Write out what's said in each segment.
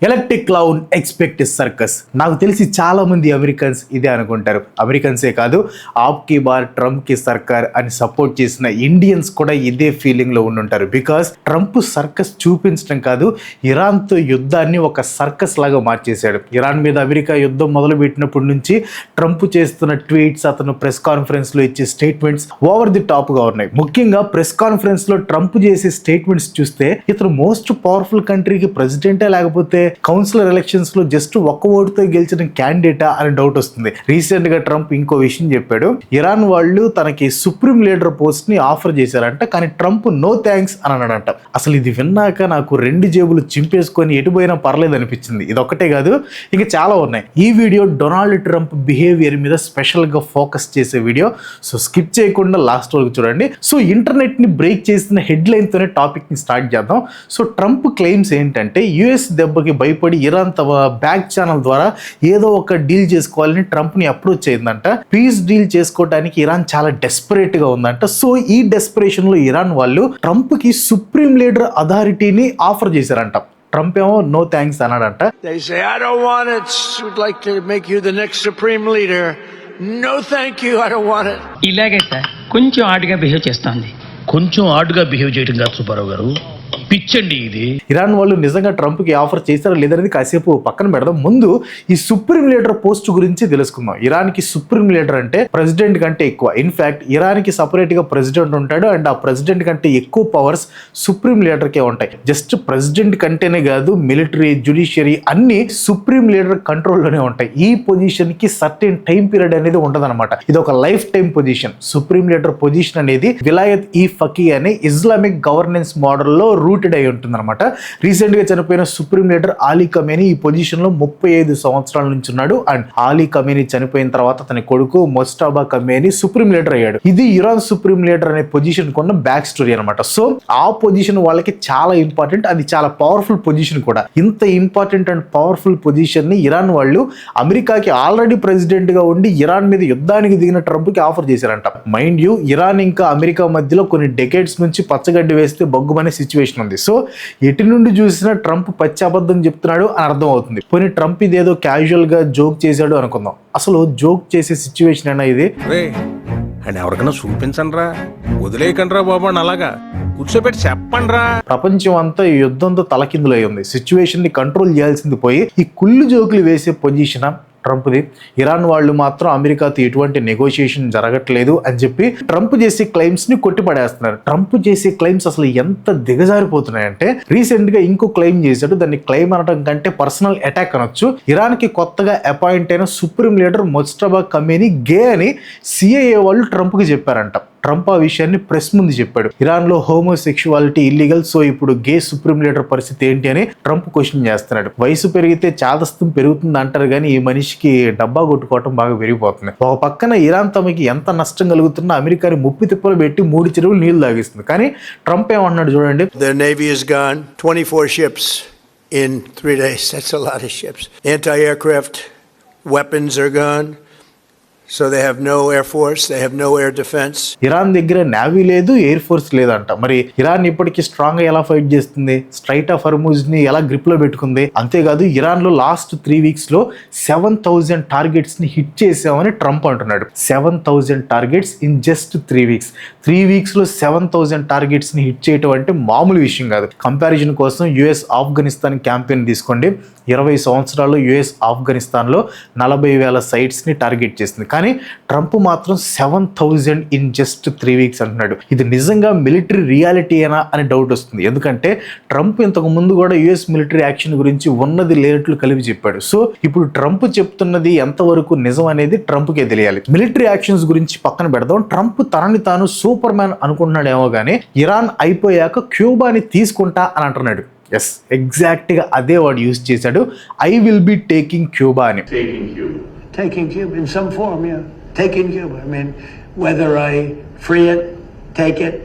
Electric cloud expect circus. నాకు తెలిసి చాలా మంది అమెరికన్స్ ఇదే అనుకుంటారు. అమెరికన్సే కాదు, ఆప్కి బార్ ట్రంప్ కి సర్కార్ అని సపోర్ట్ చేసిన ఇండియన్స్ కూడా ఇదే ఫీలింగ్ లో ఉండుంటారు. బికాస్ ట్రంప్ సర్కస్ చూపించడం కాదు, ఇరాన్తో యుద్ధాన్ని ఒక సర్కస్ లాగా మార్చేశాడు. ఇరాన్ మీద అమెరికా యుద్ధం మొదలు పెట్టినప్పటి నుంచి ట్రంప్ చేస్తున్న ట్వీట్స్, అతను ప్రెస్ కాన్ఫరెన్స్ లో ఇచ్చే స్టేట్మెంట్స్ ఓవర్ ది టాప్ గా ఉన్నాయి. ముఖ్యంగా ప్రెస్ కాన్ఫరెన్స్ లో ట్రంప్ చేసే స్టేట్మెంట్స్ చూస్తే ఇతను మోస్ట్ పవర్ఫుల్ కంట్రీకి ప్రెసిడెంటే లేకపోతే కౌన్సిలర్ ఎలక్షన్స్ లో జస్ట్ ఒక్క ఓటుతో గెలిచిన క్యాండిడేటా అని డౌట్ వస్తుంది. రీసెంట్ గా ట్రంప్ ఇంకో విషయం చెప్పాడు. ఇరాన్ వాళ్ళు తనకి సుప్రీం లీడర్ పోస్ట్ ని ఆఫర్ చేశారంట, కానీ ట్రంప్ నో థ్యాంక్స్ అని అన్నాడంట. అసలు ఇది విన్నాక నాకు రెండు జేబులు చింపేసుకొని ఎటుపోయినా పర్లేదు అనిపించింది. ఇది ఒక్కటే కాదు, ఇంకా చాలా ఉన్నాయి. ఈ వీడియో డొనాల్డ్ ట్రంప్ బిహేవియర్ మీద స్పెషల్ గా ఫోకస్ చేసే వీడియో. సో స్కిప్ చేయకుండా లాస్ట్ వరకు చూడండి. సో ఇంటర్నెట్ ని బ్రేక్ చేసిన హెడ్ లైన్ తోనే టాపిక్ ని స్టార్ట్ చేద్దాం. సో ట్రంప్ క్లెయిమ్స్ ఏంటంటే యుఎస్ దెబ్బకి భయపడి ఇరాన్ తమ బ్యాక్ ఛానల్ ద్వారా ఏదో ఒక డీల్ చేసుకోవాలని ట్రంప్ ని అప్రోచ్ అయిందంట. పీస్ డీల్ చేసుకోవడానికి ఇరాన్ చాలా డెస్పరేట్ గా ఉందంట. సో ఈ డెస్పరేషన్ లో ఇరాన్ వాళ్ళు ట్రంప్ కి సుప్రీం లీడర్ అథారిటీని ఆఫర్ చేశారంట. ట్రంప్ ఏమో నో థ్యాంక్స్ అన్నాడంట. ఇలాగే సార్ కొంచెం ఆడుగా బిహేవ్ చేస్తుంది. కొంచెం ఆడుగా బిహేవ్ చేయడం కాదు సుబ్బారావు గారు, పిచ్చండి ఇది. ఇరాన్ వాళ్ళు నిజంగా ట్రంప్ కి ఆఫర్ చేశారా లేదనేది కాసేపు పక్కన పెడదాం. ముందు ఈ సుప్రీం లీడర్ పోస్ట్ గురించి తెలుసుకుందాం. ఇరాన్ కి సుప్రీం లీడర్ అంటే ప్రెసిడెంట్ కంటే ఎక్కువ. ఇన్ఫాక్ట్ ఇరాన్ కి సపరేట్ గా ప్రెసిడెంట్ ఉంటాడు, అండ్ ఆ ప్రెసిడెంట్ కంటే ఎక్కువ పవర్స్ సుప్రీం లీడర్ కే ఉంటాయి. జస్ట్ ప్రెసిడెంట్ కంటేనే కాదు, మిలిటరీ, జ్యుడిషియరీ అన్ని సుప్రీం లీడర్ కంట్రోల్ లోనే ఉంటాయి. ఈ పొజిషన్ కి సర్టెన్ టైం పీరియడ్ అనేది ఉండదన్నమాట. ఇది ఒక life time position. Supreme leader position అనేది విలాయత్ ఈ ఫకీ అనే ఇస్లామిక్ గవర్నెన్స్ మోడల్ లో రూటెడ్ అయి ఉంటుంది అనమాట. రీసెంట్ గా చనిపోయిన సుప్రీం లీడర్ అలీ ఖమేనీ ఈ పొజిషన్ లో 35 సంవత్సరాల నుంచి ఉన్నాడు. అండ్ అలీ ఖమేనీ చనిపోయిన తర్వాత అతని కొడుకు మొజ్తబా ఖమేనీ సుప్రీం లీడర్ అయ్యాడు. ఇది ఇరాన్ సుప్రీం లీడర్ అనే పొజిషన్ కొన్న బ్యాక్ స్టోరీ అనమాట. సో ఆ పొజిషన్ వాళ్ళకి చాలా ఇంపార్టెంట్, అది చాలా పవర్ఫుల్ పొజిషన్ కూడా. ఇంత ఇంపార్టెంట్ అండ్ పవర్ఫుల్ పొజిషన్ ని ఇరాన్ వాళ్ళు అమెరికాకి ఆల్రెడీ ప్రెసిడెంట్ గా ఉండి ఇరాన్ మీద యుద్ధానికి దిగిన ట్రంప్ కి ఆఫర్ చేశారంట. మైండ్ యూ, ఇరాన్ ఇంకా అమెరికా మధ్యలో కొన్ని డెకేడ్స్ నుంచి పచ్చగడ్డి వేస్తే బొగ్గుమనే సిచ్యువేషన్ ఉంది. సో ఎటు నుండి చూసినా ట్రంప్ పచ్చి అబద్ధం చెప్తున్నాడు అని అర్థం అవుతుంది. పోనీ ట్రంప్ ఇదేదో క్యాజువల్ గా జోక్ చేశాడు అనుకుందాం. అసలు జోక్ చేసే సిచ్యువేషన్ అయినా ఇది? ఎవరికైనా చూపించండి రా, వదిలేయకండి రా బాబు అని అలాగా కూర్చోబెట్టి చెప్పండి రా. ప్రపంచం అంతా ఈ యుద్ధంతో తలకిందులై ఉంది. సిచ్యువేషన్ ని కంట్రోల్ చేయాల్సింది పోయి ఈ కుళ్ళు జోకులు వేసే పొజిషన్ ట్రంప్ది. ఇరాన్ వాళ్ళు మాత్రం అమెరికాతో ఎటువంటి నెగోషియేషన్ జరగట్లేదు అని చెప్పి ట్రంప్ చేసే క్లెయిమ్స్ ని కొట్టిపడేస్తున్నారు. ట్రంప్ చేసే క్లెయిమ్స్ అసలు ఎంత దిగజారిపోతున్నాయంటే రీసెంట్ గా ఇంకో క్లెయిమ్ చేశాడు. దాన్ని క్లెయిమ్ అనడం కంటే పర్సనల్ అటాక్ అనొచ్చు. ఇరాన్ కి కొత్తగా అపాయింట్ అయిన సుప్రీం లీడర్ మొజ్తబా ఖమేనీ గే అని సిఐఏ వాళ్ళు ట్రంప్ కి చెప్పారంట. ట్రంప్ ఆ విషయాన్ని ప్రెస్ ముందు చెప్పాడు. ఇరాన్ లో హోమోసెక్షువాలిటీ ఇల్లీగల్, సో ఇప్పుడు గే సుప్రీం లీడర్ పరిస్థితి ఏంటి అని ట్రంప్ క్వశ్చన్ చేస్తున్నాడు. వయసు పెరిగితే చాదస్తం పెరుగుతుంది అంటారు, కానీ ఈ మనిషికి డబ్బా కొట్టుకోవటం బాగా పెరిగిపోతుంది. ఒక పక్కన ఇరాన్ తమకి ఎంత నష్టం కలుగుతున్నా అమెరికాని ముప్పి తిప్పలు పెట్టి 3 చెరువులు నీళ్లు తాగిస్తుంది. కానీ ట్రంప్ ఏమంటున్నాడు చూడండి. The Navy is gone, 24 ships in 3 days. That's a lot of ships. Anti-aircraft weapons are gone. So they have no air force, they have no air defense. Iran దగ్గర నేవీ లేదు, ఎయిర్ ఫోర్స్ లేదంట. మరి Iran ఇప్పటికీ strong గా ఎలా fight చేస్తుంది? Straight of Hormuz ని ఎలా గ్రిప్ లో పెట్టుకుంది? అంతేకాదు ఇరాన్ లో లాస్ట్ 3 వీక్స్ లో 7,000 టార్గెట్స్ ని హిట్ చేసామని ట్రంప్ అంటున్నాడు. 7,000 targets in just 3 weeks. 3 weeks లో 7,000 టార్గెట్స్ ని హిట్ చేయటం అంటే మామూలు విషయం కాదు. కంపారిజన్ కోసం యుఎస్ ఆఫ్ఘనిస్తాన్ క్యాంపెయిన్ తీసుకోండి. 20 సంవత్సరాల్లో యుఎస్ ఆఫ్ఘనిస్తాన్ లో 40,000 సైట్స్ ని టార్గెట్ చేసింది. కానీ ట్రంప్ మాత్రం 7,000 ఇన్ జస్ట్ 3 వీక్స్ అంటున్నాడు. ఇది నిజంగా మిలిటరీ రియాలిటీ అయినా అని డౌట్ వస్తుంది. ఎందుకంటే ట్రంప్ ఇంతకు ముందు కూడా యుఎస్ మిలిటరీ యాక్షన్ గురించి ఉన్నది లేనట్లు కలిపి చెప్పాడు. సో ఇప్పుడు ట్రంప్ చెప్తున్నది ఎంతవరకు నిజం అనేది ట్రంప్కే తెలియాలి. మిలిటరీ యాక్షన్స్ గురించి పక్కన పెడదాం. ట్రంప్ తనని తాను సూపర్ మ్యాన్ అనుకుంటున్నాడేమో కానీ ఇరాన్ అయిపోయాక క్యూబాని తీసుకుంటా అని అంటున్నాడు. ఎస్, ఎగ్జాక్ట్ గా అదే వాడు యూజ్ చేశాడు. I will be taking Cuba అని. Taking Cuba in some form, yeah. Taking Cuba. I mean, whether I free it, take it,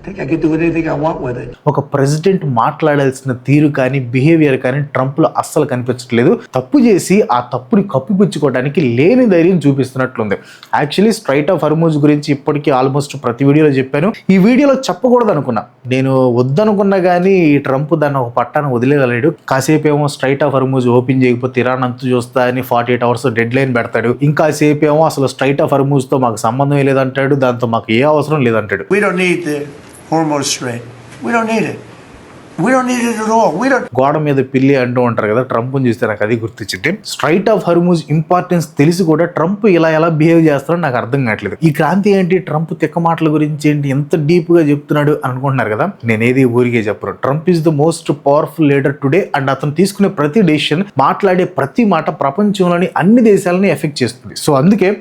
think I can do anything I want with it. ఒక president మాట్లాడాల్సిన తీరు కానీ behaviour కానీ ట్రంప్లో అస్సలు కనిపించట్లేదు. తప్పు చేసి ఆ తప్పుని కప్పిపుచ్చుకోవడానికి లేని ధైర్యం చూపిస్తున్నట్లుంది. యాక్చువల్లీ స్ట్రైట్ ఆఫ్ హర్మూజ్ గురించి ఇప్పటికీ ఆల్మోస్ట్ ప్రతి వీడియోలో చెప్పాను. ఈ వీడియోలో చెప్పకూడదు అనుకున్నా, నేను వద్దనుకున్నా కానీ ట్రంప్ దాన్ని ఒక పట్టాన్ని వదిలేయలేడు. కాసేపు ఏమో స్ట్రైట్ ఆఫ్ హర్మూజ్ ఓపెన్ చేయకపోతే ఇరాన్ అంతు చూస్తా అని 48 hours డెడ్ లైన్ పెడతాడు. ఇంకా సేపు ఏమో అసలు స్ట్రైట్ ఆఫ్ హర్మూజ్ తో మాకు సంబంధం లేదంటాడు, దాంతో మాకు ఏ అవసరం లేదంటాడు. We don't need the Hormuz Strait. We don't need it. We don't need it at all. We don't. గోడ మీద పిల్లి అంటూ ఉంటారు కదా, ట్రంప్ని చూస్తే నాకు అది గుర్తొచ్చింది. స్ట్రైట్ ఆఫ్ హర్మూజ్ ఇంపార్టెన్స్ తెలిసి కూడా ట్రంప్ ఇలా బిహేవ్ చేస్తాడో నాకు అర్థం కావట్లేదు. ఈ క్రాంతి ఏంటి, ట్రంప్ తిక్క మాటల గురించి ఏంటి ఎంత డీప్ గా చెప్తున్నాడు అనుకుంటున్నారు కదా. నేనేది ఊరికే చెప్పను. Trump is the most powerful leader today and అతను తీసుకునే ప్రతి డెసిషన్, మాట్లాడే ప్రతి మాట ప్రపంచంలోని అన్ని దేశాలని ఎఫెక్ట్ చేస్తుంది. సో అందుకే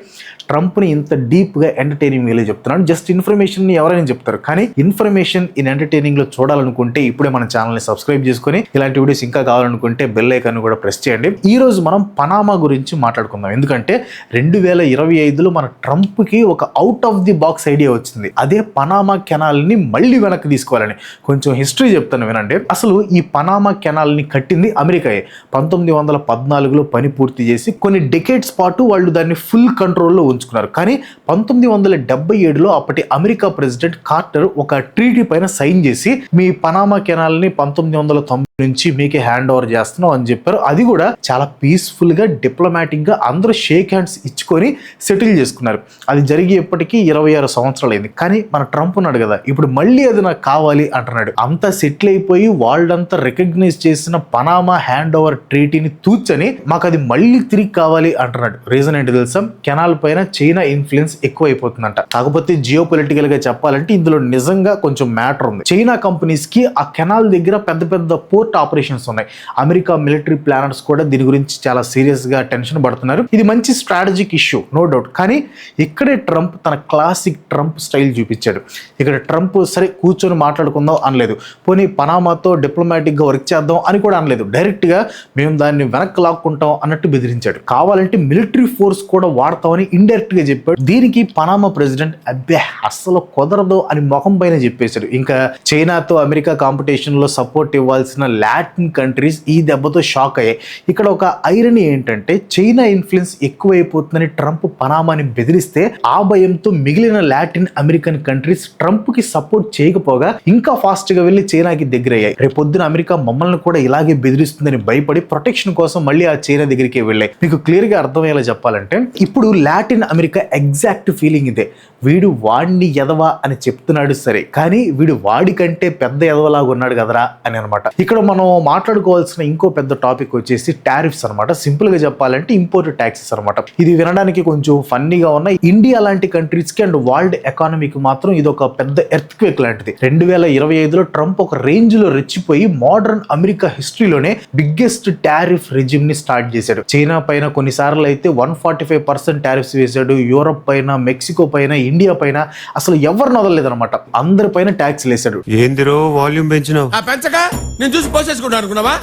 ట్రంప్ని ఇంత డీప్గా ఎంటర్టైనింగ్ వేలో చెప్తున్నాడు. జస్ట్ ఇన్ఫర్మేషన్ని ఎవరైనా చెప్తారు, కానీ ఇన్ఫర్మేషన్ ఇన్ ఎంటర్టైనింగ్లో చూడాలనుకుంటే ఇప్పుడే మన ఛానల్ని సబ్స్క్రైబ్ చేసుకొని ఇలాంటి వీడియోస్ ఇంకా కావాలనుకుంటే బెల్ ఐకాన్ కూడా ప్రెస్ చేయండి. ఈ రోజు మనం పనామా గురించి మాట్లాడుకుందాం. ఎందుకంటే 2025లో మన ట్రంప్కి ఒక out of the box idea వచ్చింది. అదే పనామా కెనాల్ని మళ్ళీ వెనక్కి తీసుకోవాలని. కొంచెం హిస్టరీ చెప్తాను వినండి. అసలు ఈ పనామా కెనాల్ని కట్టింది అమెరికాయే. 1914లో పని పూర్తి చేసి కొన్ని డెకేడ్స్ పాటు వాళ్ళు దాన్ని ఫుల్ కంట్రోల్లో ఉంచుకున్నారు. కానీ 1977లో అప్పటి అమెరికా ప్రెసిడెంట్ కార్టర్ ఒక ట్రీటీ పైన సైన్ చేసి మీ పనామా కెనాల్ ని 1990 నుంచి మీకే హ్యాండ్ ఓవర్ చేస్తున్నాం అని చెప్పారు. అది కూడా చాలా పీస్ఫుల్ గా డిప్లొమాటిక్ గా అందరూ షేక్ హ్యాండ్స్ ఇచ్చుకొని సెటిల్ చేసుకున్నారు. అది జరిగి ఎప్పటికీ 26 సంవత్సరాలు అయింది. కానీ మన ట్రంప్ ఉన్నాడు కదా, ఇప్పుడు మళ్ళీ అది నాకు కావాలి అంటున్నాడు. అంతా సెటిల్ అయిపోయి వాళ్ళంతా రికగ్నైజ్ చేసిన పనామా హ్యాండ్ ఓవర్ ట్రీటీని తూచని మాకు అది మళ్ళీ తిరిగి కావాలి అంటున్నాడు. రీజన్ ఏంటి తెలుసా? కెనాల్ పైన చైనా ఇన్ఫ్లుయెన్స్ ఎక్కువ అయిపోతుందంట. కాకపోతే జియో పొలిటికల్ గా చెప్పాలంటే ఇందులో నిజంగా కొంచెం మ్యాటర్ ఉంది. చైనా కంపెనీస్ కి ఆ కెనాల్ దగ్గర పెద్ద పెద్ద పోర్ట్ ఆపరేషన్స్ ఉన్నాయి. అమెరికా మిలిటరీ ప్లానర్స్ కూడా దీని గురించి చాలా సీరియస్ గా టెన్షన్ పడుతున్నారు. ఇది మంచి స్ట్రాటజిక్ ఇష్యూ, నో డౌట్. కానీ ఇక్కడే ట్రంప్ తన క్లాసిక్ ట్రంప్ స్టైల్ చూపించాడు. ఇక్కడ ట్రంప్ సరే కూర్చొని మాట్లాడుకుందాం అనలేదు, పోనీ పనామాతో డిప్లొమాటిక్ గా వర్క్ చేద్దాం అని కూడా అనలేదు. డైరెక్ట్ గా మేము దాన్ని వెనక్కి లాక్కుంటాం అన్నట్టు బెదిరించాడు. కావాలంటే మిలిటరీ ఫోర్స్ కూడా వాడతామని ఇండైరెక్ట్ గా చెప్పాడు. దీనికి పనామా ప్రెసిడెంట్ అబ్బే అస్సలు కుదరదు అని ముఖం పైన చెప్పేశాడు. ఇంకా చైనాతో అమెరికా కాంపిటీషన్ లో సపోర్ట్ ఇవ్వాల్సిన లాటిన్ కంట్రీస్ ఈ దెబ్బతో షాక్ అయ్యాయి. ఇక్కడ ఒక ఐరనీ ఏంటంటే చైనా ఇన్ఫ్లుయెన్స్ ఎక్కువైపోతుందని ట్రంప్ పనామాని బెదిరిస్తే ఆ భయంతో మిగిలిన లాటిన్ అమెరికన్ కంట్రీస్ ట్రంప్ కి సపోర్ట్ చేయకపోగా ఇంకా ఫాస్ట్ గా వెళ్లి చైనాకి దగ్గరయ్యాయి. రేపొద్దున అమెరికా మమ్మల్ని కూడా ఇలాగే బెదిరిస్తుందని భయపడి ప్రొటెక్షన్ కోసం మళ్ళీ ఆ చైనా దగ్గరికి వెళ్ళాయి. మీకు క్లియర్ గా అర్థమయ్యేలా చెప్పాలంటే ఇప్పుడు లాటిన్ అమెరికా ఎగ్జాక్ట్ ఫీలింగ్ ఇదే. వీడు వాడిని ఎదవా అని చెప్తున్నాడు సరే, కానీ వీడు వాడి కంటే పెద్ద ఎదవలాగా ఉన్నాడు కదరా అని అనమాట. ఇక్కడ మనం మాట్లాడుకోవాల్సిన ఇంకో పెద్ద టాపిక్ వచ్చేసి టారిఫ్స్ అనమాట. సింపుల్ గా చెప్పాలంటే ఇంపోర్ట్ ట్యాక్సెస్ అనమాట. ఇది వినడానికి కొంచెం ఫన్నీగా ఉన్న ఇండియా లాంటి కంట్రీస్ కి అండ్ వరల్డ్ ఎకానమీకి మాత్రం ఇది ఒక పెద్ద ఎర్త్ క్వేక్ లాంటిది. 2025లో ట్రంప్ ఒక రేంజ్ లో రెచ్చిపోయి మోడర్న్ అమెరికా హిస్టరీలోనే బిగ్గెస్ట్ టారిఫ్ రెజిమ్ ని స్టార్ట్ చేశాడు. చైనా పైన కొన్నిసార్లు అయితే 145% టారిఫ్స్ వేశాడు. యూరోప్ పైన, మెక్సికో పైన, ఇండియా పైన అసలు ఎవరిని వదలలేదన్నమాట. అందరిపైన ట్యాక్స్ వేశాడు. ఏందిరో వాల్యూమ్ పెంచినావు పెంచక నేను చూసి పోసేసుకుంటా అనుకున్నావా?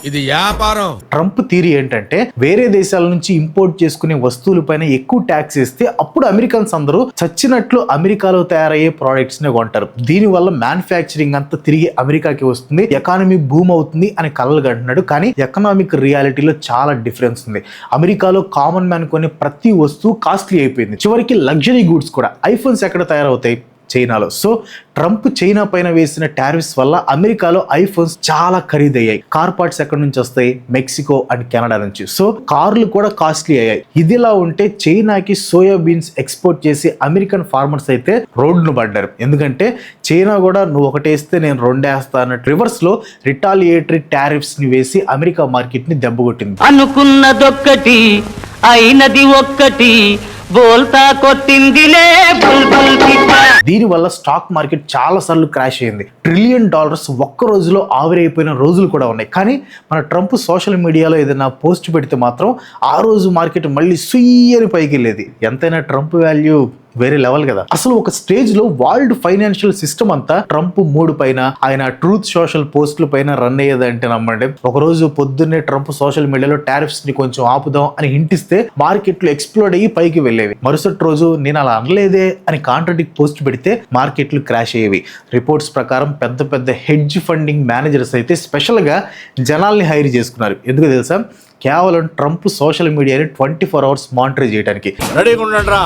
ఇది వ్యాపారం. ట్రంప్ థియరీ ఏంటంటే వేరే దేశాల నుంచి ఇంపోర్ట్ చేసుకునే వస్తువులపైన ఎక్కువ ట్యాక్స్ వేస్తే అప్పుడు అమెరికన్స్ అందరూ చచ్చినట్లు అమెరికాలో తయారయ్యే ప్రోడక్ట్స్ నే కొంటారు. దీనివల్ల మ్యానుఫ్యాక్చరింగ్ అంతా తిరిగి అమెరికాకి వస్తుంది, ఎకానమీ బూమ్ అవుతుంది అని కలలు కంటున్నాడు. కానీ ఎకనామిక్ రియాలిటీలో చాలా డిఫరెన్స్ ఉంది. అమెరికాలో కామన్ మ్యాన్ కొనే ప్రతి వస్తువు కాస్ట్లీ అయిపోయింది. చివరికి లగ్జరీ గూడ్స్ కూడా. ఐఫోన్స్ ఎక్కడ తయారవుతాయి? చైనాలో. సో ట్రంప్ చైనా పైన వేసిన టారిఫ్స్ వల్ల అమెరికాలో ఐఫోన్స్ చాలా ఖరీదయ్యాయి. కార్ పార్ట్స్ ఎక్కడి నుంచి వస్తాయి? మెక్సికో అండ్ కెనడా నుంచి. సో కార్లు కూడా కాస్ట్లీ అయ్యాయి. ఇదిలా ఉంటే చైనాకి సోయా బీన్స్ ఎక్స్పోర్ట్ చేసి అమెరికన్ ఫార్మర్స్ అయితే రోడ్డును పడ్డారు. ఎందుకంటే చైనా కూడా నువ్వు ఒకటేస్తే నేను రెండేస్తా అన్నట్టు రివర్స్ లో రిటాలియేటరీ టారిఫ్స్ ని వేసి అమెరికా మార్కెట్ ని దెబ్బకొట్టింది. అనుకున్నదొక్కటి అయినది ఒక్కటి బోల్తా కొట్టిందిలే బుల్బుల్ పిట్ట. దీనివల్ల స్టాక్ మార్కెట్ చాలా సార్లు క్రాష్ అయింది. $1 ట్రిలియన్ ఒక్క రోజులో ఆవిరైపోయిన రోజులు కూడా ఉన్నాయి. కానీ మన ట్రంప్ సోషల్ మీడియాలో ఏదైనా పోస్ట్ పెడితే మాత్రం ఆ రోజు మార్కెట్ మళ్ళీ సుయ్యని పైకి వెళ్ళేది. ఎంతైనా ట్రంప్ వాల్యూ వేరే లెవెల్ కదా. అసలు ఒక స్టేజ్ లో వరల్డ్ ఫైనాన్షియల్ సిస్టమ్ అంతా ట్రంప్ మూడు పైన, ఆయన ట్రూత్ సోషల్ పోస్టుల పైన రన్ అయ్యేదంటే నమ్మండి. ఒక రోజు పొద్దున్నే ట్రంప్ సోషల్ మీడియాలో టారిఫ్స్ ని కొంచెం ఆపుదాం అని హింటిస్తే మార్కెట్లు ఎక్స్ప్లోడ్ అయ్యి పైకి వెళ్ళేవి. మరుసటి రోజు నేను అలా అనలేదే అని కాంట్రాడిక్ట్ పోస్ట్ పెడితే మార్కెట్లు క్రాష్ అయ్యేవి. రిపోర్ట్స్ ప్రకారం పెద్ద పెద్ద హెడ్జ్ ఫండింగ్ మేనేజర్స్ అయితే స్పెషల్ గా జనాల్ని హైర్ చేసుకున్నారు. ఎందుకు తెలుసా? కేవలం ట్రంప్ సోషల్ మీడియాని 24 hours మానిటర్ చేయడానికి. రెడీగా ఉండండి రా.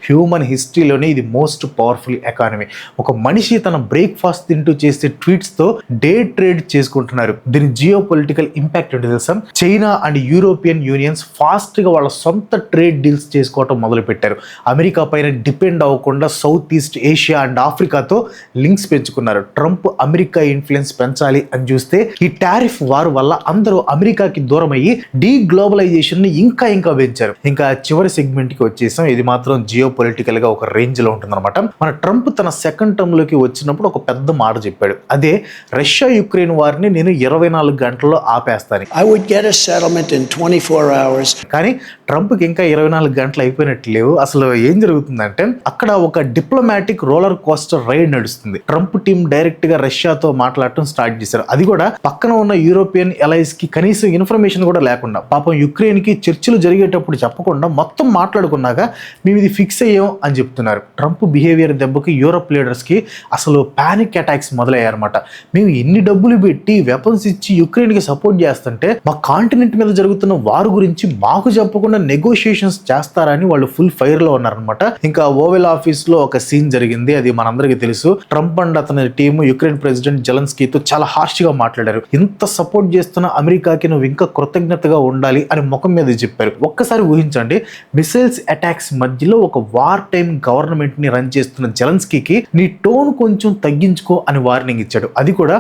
హ్యూమన్ హిస్టరీలోనే ఇది మోస్ట్ పవర్ఫుల్ ఎకానమీ. ఒక మనిషి తన బ్రేక్ఫాస్ట్ తింటూ చేసే ట్వీట్స్తో డే ట్రేడ్ చేసుకుంటున్నారు. దీని జియో పొలిటికల్ ఇంపాక్ట్ ఏంటో తెలుసా? చైనా అండ్ యూరోపియన్ యూనియన్స్ ఫాస్ట్గా వాళ్ళ సొంత ట్రేడ్ డీల్స్ చేసుకోవటం మొదలుపెట్టారు. అమెరికా పైన డిపెండ్ అవ్వకుండా సౌత్ ఈస్ట్ ఏషియా అండ్ ఆఫ్రికాతో లింక్స్ పెంచుకున్నారు. ట్రంప్ అమెరికా ఇన్ఫ్లుయెన్స్ పెంచాలి అని చూస్తే ఈ టారిఫ్ వార్ వల్ల అందరూ అమెరికాకి దూరం అయ్యి డీ గ్లోబలైజేషన్ ని ఇంకా పెంచారు. ఇంకా చివరి సెగ్మెంట్ కి వచ్చేసాం. ఇది మాత్రం జియో పొలిటికల్ గా ఒక రేంజ్ లో ఉంటుందన్నమాట. మన ట్రంప్ తన సెకండ్ టర్మ్ లోకి వచ్చినప్పుడు ఒక పెద్ద మాట చెప్పాడు. అదే రష్యా యుక్రెయిన్ వారిని నేను 24 గంటల్లో ఆపేస్తాను. I would get a settlement in 24 hours. కానీ ట్రంప్కి ఇంకా 24 గంటలు అయిపోయినట్టు లేవు. అసలు ఏం జరుగుతుందంటే అక్కడ ఒక డిప్లొమాటిక్ రోలర్ కోస్టర్ రైడ్ నడుస్తుంది. ట్రంప్ టీం డైరెక్ట్ గా రష్యాతో మాట్లాడటం స్టార్ట్ చేశారు. అది కూడా పక్కన ఉన్న యూరోపియన్ ఎలైస్ కి కనీసం ఇన్ఫర్మేషన్ కూడా లేకుండా, పాపం యుక్రెయిన్ కి చర్చలు జరిగేటప్పుడు చెప్పకుండా మొత్తం మాట్లాడుకున్నాక మేము ఇది ఫిక్స్ అయ్యాం అని చెప్తున్నారు. ట్రంప్ బిహేవియర్ దెబ్బకి యూరోప్ లీడర్స్ కి అసలు పానిక్ అటాక్స్ మొదలయ్యారన్నమాట. మేము ఎన్ని డబ్బులు పెట్టి వెపన్స్ ఇచ్చి యుక్రెయిన్ కి సపోర్ట్ చేస్తుంటే మా కాంటినెంట్ మీద జరుగుతున్న వారు గురించి మాకు చెప్పకుండా నెగోషియేషన్స్ చేస్తారని వాళ్ళు ఫుల్ ఫైర్ లో ఉన్నారనమాట. ఇంకా ఓవెల్ ఆఫీస్ లో ఒక సీన్ జరిగింది, అది మనందరికీ తెలుసు. ట్రంప్ అండ్ అతని టీము యుక్రెయిన్ ప్రెసిడెంట్ జెలెన్స్కీతో చాలా హార్ష్ గా మాట్లాడారు. ఇంత సపోర్ట్ చేస్తున్న అమెరికాకి నువ్వు ఇంకా కృతజ్ఞతగా ఉండాలి అని ముఖం మీద చెప్పారు. ఒక్కసారి ఊహించండి, మిసైల్స్ అటాక్స్ మధ్యలో ఒక వార్ టైం గవర్నమెంట్ ని రన్ చేస్తున్న జెలెన్స్కీకి నీ టోన్ కొంచెం తగ్గించుకో అని వార్నింగ్ ఇచ్చాడు. అది కూడా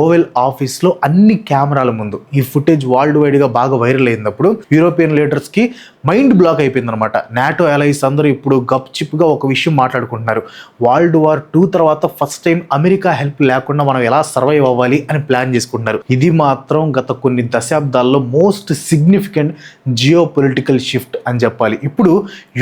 ఓవెల్ ఆఫీస్ లో అన్ని కెమెరాల ముందు. ఈ ఫుటేజ్ వరల్డ్ వైడ్ గా బాగా వైరల్ అయినప్పుడు యూరోపియన్ లీడర్స్ కి మైండ్ బ్లాక్ అయిపోయింది అనమాట. నాటో అలైస్ అందరూ ఇప్పుడు గప్ చిప్ గా ఒక విషయం మాట్లాడుకుంటున్నారు. వరల్డ్ వార్ 2 తర్వాత ఫస్ట్ టైం అమెరికా హెల్ప్ లేకుండా మనం ఎలా సర్వైవ్ అవ్వాలి అని ప్లాన్ చేసుకుంటున్నారు. ఇది మాత్రం గత కొన్ని దశాబ్దాల్లో most significant geo political shift అని చెప్పాలి. ఇప్పుడు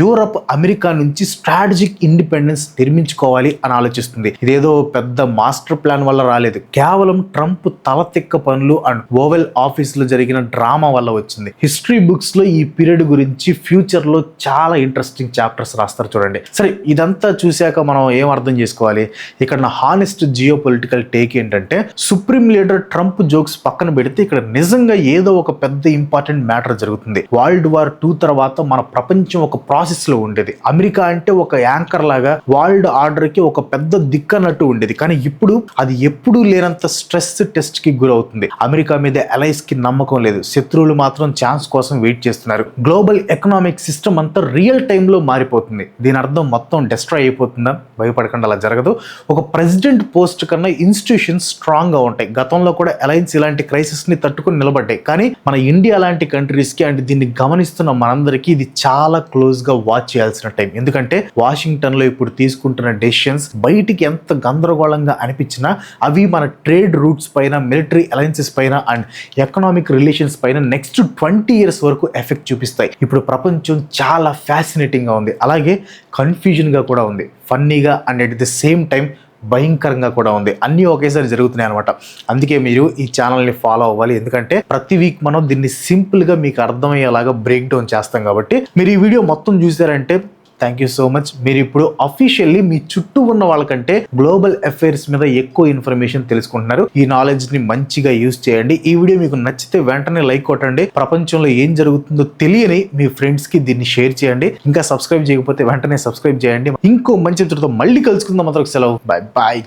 యూరప్ అమెరికా నుంచి స్ట్రాటజిక్ ఇండిపెండెన్స్ నిర్మించుకోవాలి అని ఆలోచిస్తుంది. ఇదేదో పెద్ద మాస్టర్ ప్లాన్ వల్ల రాలేదు, కేవలం ట్రంప్ తలతిక్క పనులు అండ్ ఓవెల్ ఆఫీస్ లో జరిగిన డ్రామా వల్ల వచ్చింది. హిస్టరీ బుక్స్ లో ఈ పీరియడ్ గురించి ఫ్యూచర్ లో చాలా ఇంట్రెస్టింగ్ చాప్టర్స్ రాస్తారు చూడండి. సరే, ఇదంతా చూశాక మనం ఏం అర్థం చేసుకోవాలి? ఇక్కడ నా హానెస్ట్ జియో పొలిటికల్ టేక్ ఏంటంటే, సుప్రీం లీడర్ ట్రంప్ జోక్స్ పక్కన పెడితే ఇక్కడ నిజంగా ఏదో ఒక పెద్ద ఇంపార్టెంట్ మ్యాటర్ జరుగుతుంది. వరల్డ్ వార్ 2 తర్వాత మన ప్రపంచం ఒక ప్రాసెస్ లో ఉండేది. అమెరికా అంటే ఒక యాంకర్ లాగా వరల్డ్ ఆర్డర్ కి ఒక పెద్ద దిక్కన్నట్టు ఉండేది. కానీ ఇప్పుడు అది ఎప్పుడూ లేనంత స్ట్రెస్ టెస్ట్ కి గురవుతుంది. అమెరికా మీద అలైస్ కి నమ్మకం లేదు, శత్రువులు మాత్రం ఛాన్స్ కోసం వెయిట్ చేస్తున్నారు. గ్లోబల్ ఎకనామిక్ సిస్టమ్ అంతా రియల్ టైంలో మారిపోతుంది. దీని అర్థం మొత్తం డిస్ట్రాయ్ అయిపోతుందా? భయపడకుండా, అలా జరగదు. ఒక ప్రెసిడెంట్ పోస్ట్ కన్నా ఇన్స్టిట్యూషన్స్ స్ట్రాంగ్ గా ఉంటాయి. గతంలో కూడా అలయన్స్ ఇలాంటి క్రైసిస్ ని తట్టుకుని నిలబడ్డాయి. కానీ మన ఇండియా లాంటి కంట్రీస్ కి అండ్ దీన్ని గమనిస్తున్న మనందరికీ ఇది చాలా క్లోజ్ గా వాచ్ చేయాల్సిన టైం. ఎందుకంటే వాషింగ్టన్ లో ఇప్పుడు తీసుకుంటున్న డెసిషన్స్ బయటికి ఎంత గందరగోళంగా అనిపించినా అవి మన ట్రేడ్ రూట్స్ పైన, మిలిటరీ అలయన్సెస్ పైన అండ్ ఎకనామిక్ రిలేషన్స్ పైన నెక్స్ట్ 20 years వరకు ఎఫెక్ట్ చూపిస్తాయి. ఇప్పుడు ప్రపంచం చాలా ఫ్యాసినేటింగ్ గా ఉంది, అలాగే కన్ఫ్యూజన్ గా కూడా ఉంది, ఫన్నీగా and at the same time భయంకరంగా కూడా ఉంది. అన్నీ ఒకేసారి జరుగుతున్నాయి అనమాట. అందుకే మీరు ఈ ఛానల్ని ఫాలో అవ్వాలి. ఎందుకంటే ప్రతి వీక్ మనం దీన్ని సింపుల్గా మీకు అర్థమయ్యేలాగా బ్రేక్ డౌన్ చేస్తాం. కాబట్టి మీరు ఈ వీడియో మొత్తం చూసారంటే థ్యాంక్ యూ సో మచ్. మీరు ఇప్పుడు అఫీషియల్లీ మీ చుట్టూ ఉన్న వాళ్ళకంటే గ్లోబల్ అఫైర్స్ మీద ఎక్కువ ఇన్ఫర్మేషన్ తెలుసుకుంటున్నారు. ఈ నాలెడ్జ్ ని మంచిగా యూజ్ చేయండి. ఈ వీడియో మీకు నచ్చితే వెంటనే లైక్ కొట్టండి. ప్రపంచంలో ఏం జరుగుతుందో తెలియని మీ ఫ్రెండ్స్ కి దీన్ని షేర్ చేయండి. ఇంకా సబ్స్క్రైబ్ చేయకపోతే వెంటనే సబ్స్క్రైబ్ చేయండి. ఇంకో మంచి చిత్రంతో మళ్ళీ కలుసుకుందాం. మాత్రం సెలవు. Bye bye.